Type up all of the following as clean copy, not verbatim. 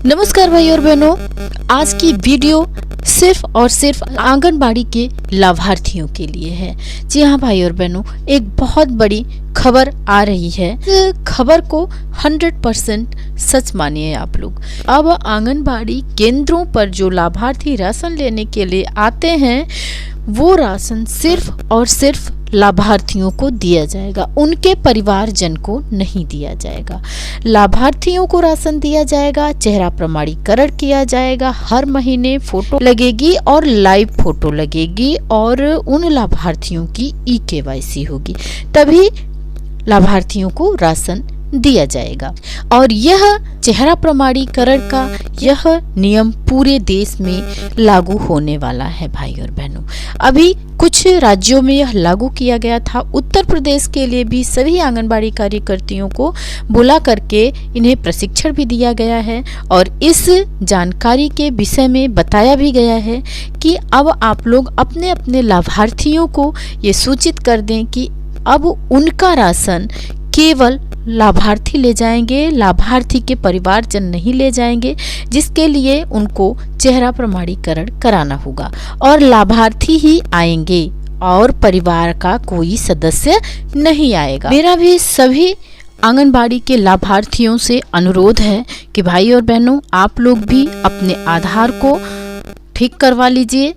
नमस्कार भाई और बहनों, आज की वीडियो सिर्फ और सिर्फ आंगनबाड़ी के लाभार्थियों के लिए है। जी हाँ भाई और बहनों, एक बहुत बड़ी खबर आ रही है। इस खबर को 100% सच मानिए आप लोग। अब आंगनबाड़ी केंद्रों पर जो लाभार्थी राशन लेने के लिए आते हैं, वो राशन सिर्फ और सिर्फ लाभार्थियों को दिया जाएगा, उनके परिवारजन को नहीं दिया जाएगा। लाभार्थियों को राशन दिया जाएगा, चेहरा प्रमाणीकरण किया जाएगा, हर महीने फोटो लगेगी और लाइव फोटो लगेगी और उन लाभार्थियों की ई-KYC होगी, तभी लाभार्थियों को राशन दिया जाएगा। और यह चेहरा प्रमाणीकरण का यह नियम पूरे देश में लागू होने वाला है भाई और बहनों। अभी कुछ राज्यों में यह लागू किया गया था। उत्तर प्रदेश के लिए भी सभी आंगनबाड़ी कार्यकर्तियों को बुला करके इन्हें प्रशिक्षण भी दिया गया है और इस जानकारी के विषय में बताया भी गया है कि अब आप लोग अपने अपने लाभार्थियों को ये सूचित कर दें कि अब उनका राशन केवल लाभार्थी ले जाएंगे, लाभार्थी के परिवारजन नहीं ले जाएंगे, जिसके लिए उनको चेहरा प्रमाणीकरण कराना होगा और लाभार्थी ही आएंगे और परिवार का कोई सदस्य नहीं आएगा। मेरा भी सभी आंगनबाड़ी के लाभार्थियों से अनुरोध है कि भाई और बहनों, आप लोग भी अपने आधार को ठीक करवा लीजिए,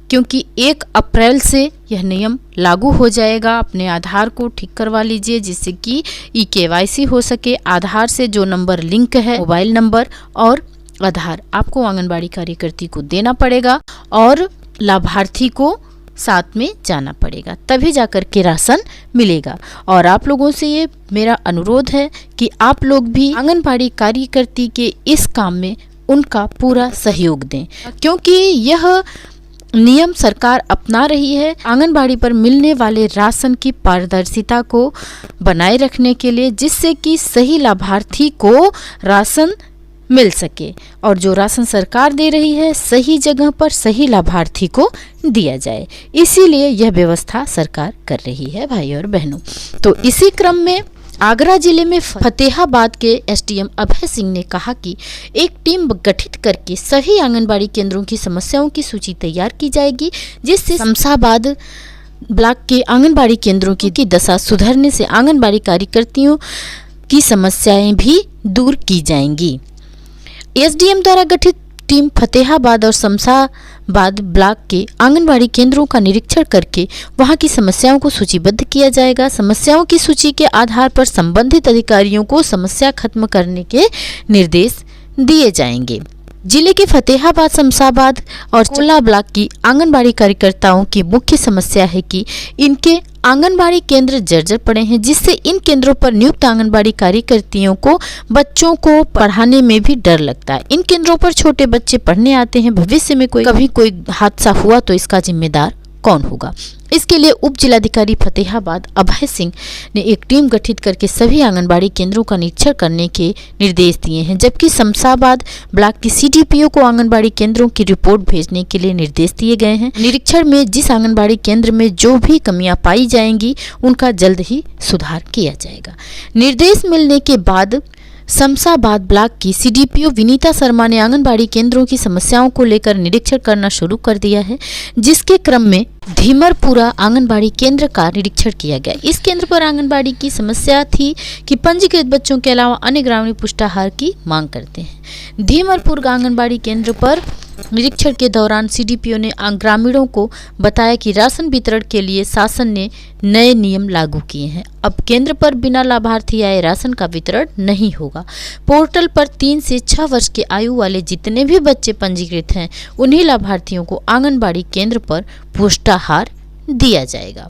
क्योंकि 1 अप्रैल से यह नियम लागू हो जाएगा। अपने आधार को ठीक करवा लीजिए जिससे कि ई-KYC हो सके। आधार से जो नंबर लिंक है, मोबाइल नंबर और आधार, आपको आंगनबाड़ी कार्यकर्ती को देना पड़ेगा और लाभार्थी को साथ में जाना पड़ेगा, तभी जाकर के राशन मिलेगा। और आप लोगों से ये मेरा अनुरोध है कि आप लोग भी आंगनबाड़ी कार्यकर्ती के इस काम में उनका पूरा सहयोग दें, क्योंकि यह नियम सरकार अपना रही है आंगनबाड़ी पर मिलने वाले राशन की पारदर्शिता को बनाए रखने के लिए, जिससे कि सही लाभार्थी को राशन मिल सके और जो राशन सरकार दे रही है सही जगह पर सही लाभार्थी को दिया जाए। इसीलिए यह व्यवस्था सरकार कर रही है भाई और बहनों। तो इसी क्रम में आगरा जिले में फतेहाबाद के SDM अभय सिंह ने कहा कि एक टीम गठित करके सभी आंगनबाड़ी केंद्रों की समस्याओं की सूची तैयार की जाएगी, जिससे शमशाबाद ब्लॉक के आंगनबाड़ी केंद्रों की दशा सुधरने से आंगनबाड़ी कार्यकर्तियों की समस्याएं भी दूर की जाएंगी। SDM द्वारा गठित टीम फतेहाबाद और शमशाबाद ब्लॉक के आंगनबाड़ी केंद्रों का निरीक्षण करके वहां की समस्याओं को सूचीबद्ध किया जाएगा। समस्याओं की सूची के आधार पर संबंधित अधिकारियों को समस्या खत्म करने के निर्देश दिए जाएंगे। जिले के फतेहाबाद, शमशाबाद और चोला ब्लॉक की आंगनबाड़ी कार्यकर्ताओं की मुख्य समस्या है कि इनके आंगनबाड़ी केंद्र जर्जर पड़े हैं, जिससे इन केंद्रों पर नियुक्त आंगनबाड़ी कार्यकर्तियों को बच्चों को पढ़ाने में भी डर लगता है। इन केंद्रों पर छोटे बच्चे पढ़ने आते हैं, भविष्य में कभी कोई हादसा हुआ तो इसका जिम्मेदार कौन होगा। इसके लिए उप जिलाधिकारी फतेहाबाद अभय सिंह ने एक टीम गठित करके सभी आंगनबाड़ी केंद्रों का निरीक्षण करने के निर्देश दिए हैं, जबकि शमशाबाद ब्लॉक की CDPO को आंगनबाड़ी केंद्रों की रिपोर्ट भेजने के लिए निर्देश दिए गए हैं। निरीक्षण में जिस आंगनबाड़ी केंद्र में जो भी कमियां पाई जाएंगी उनका जल्द ही सुधार किया जाएगा। निर्देश मिलने के बाद शमशाबाद ब्लॉक की CDPO विनीता शर्मा ने आंगनबाड़ी केंद्रों की समस्याओं को लेकर निरीक्षण करना शुरू कर दिया है, जिसके क्रम में धीमरपुरा आंगनबाड़ी केंद्र का निरीक्षण किया गया। इस केंद्र पर आंगनबाड़ी की समस्या थी कि पंजीकृत बच्चों के अलावा अन्य ग्रामीण पुष्टाहार की मांग करते हैं। धीमरपुर आंगनबाड़ी केंद्र पर निरीक्षण के दौरान CDPO ने ग्रामीणों को बताया कि राशन वितरण के लिए शासन ने नए नियम लागू किए हैं। अब केंद्र पर बिना लाभार्थी आए राशन का वितरण नहीं होगा। पोर्टल पर 3 से 6 वर्ष की आयु वाले जितने भी बच्चे पंजीकृत हैं, उन्हीं लाभार्थियों को आंगनबाड़ी केंद्र पर पुष्टाहार दिया जाएगा।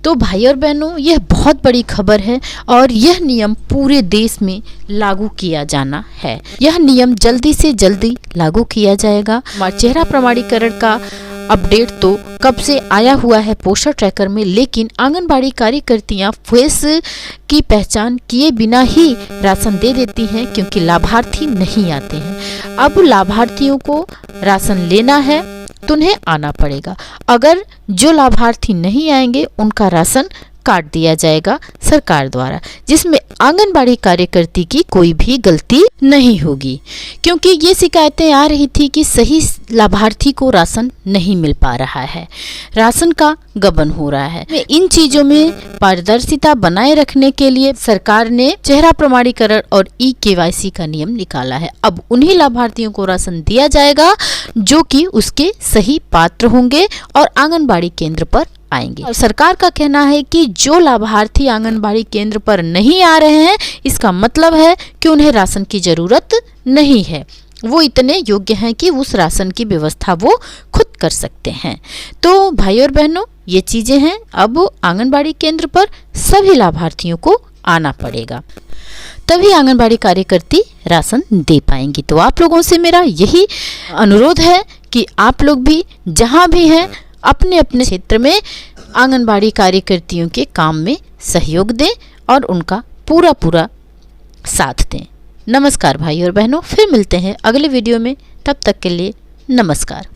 तो भाई और बहनों, यह बहुत बड़ी खबर है और यह नियम पूरे देश में लागू किया जाना है। यह नियम जल्दी से जल्दी लागू किया जाएगा। चेहरा प्रमाणीकरण का अपडेट तो कब से आया हुआ है पोस्टर ट्रैकर में, लेकिन आंगनबाड़ी कार्यकर्तियां फेस की पहचान किए बिना ही राशन दे देती हैं, क्योंकि लाभार्थी नहीं आते हैं। अब लाभार्थियों को राशन लेना है तो उन्हें आना पड़ेगा। अगर जो लाभार्थी नहीं आएंगे उनका राशन काट दिया जाएगा सरकार द्वारा, जिसमें आंगनबाड़ी कार्यकर्ती की कोई भी गलती नहीं होगी। क्योंकि ये शिकायतें आ रही थी कि सही लाभार्थी को राशन नहीं मिल पा रहा है, राशन का गबन हो रहा है। इन चीजों में पारदर्शिता बनाए रखने के लिए सरकार ने चेहरा प्रमाणीकरण और ई-केवाईसी का नियम निकाला है। अब उन्हीं लाभार्थियों को राशन दिया जाएगा जो कि उसके सही पात्र होंगे और आंगनबाड़ी केंद्र पर आएंगे। और सरकार का कहना है कि जो लाभार्थी आंगनबाड़ी केंद्र पर नहीं आ रहे हैं, इसका मतलब है कि उन्हें राशन की जरूरत नहीं है, वो इतने योग्य हैं कि उस राशन की व्यवस्था वो खुद कर सकते हैं। तो भाई और बहनों, ये चीजें हैं। अब आंगनबाड़ी केंद्र पर सभी लाभार्थियों को आना पड़ेगा, तभी आंगनबाड़ी कार्यकर्ती राशन दे पाएंगी। तो आप लोगों से मेरा यही अनुरोध है कि आप लोग भी जहां भी हैं अपने अपने क्षेत्र में आंगनबाड़ी कार्यकर्तियों के काम में सहयोग दें और उनका पूरा साथ दें। नमस्कार भाई और बहनों, फिर मिलते हैं अगले वीडियो में। तब तक के लिए नमस्कार।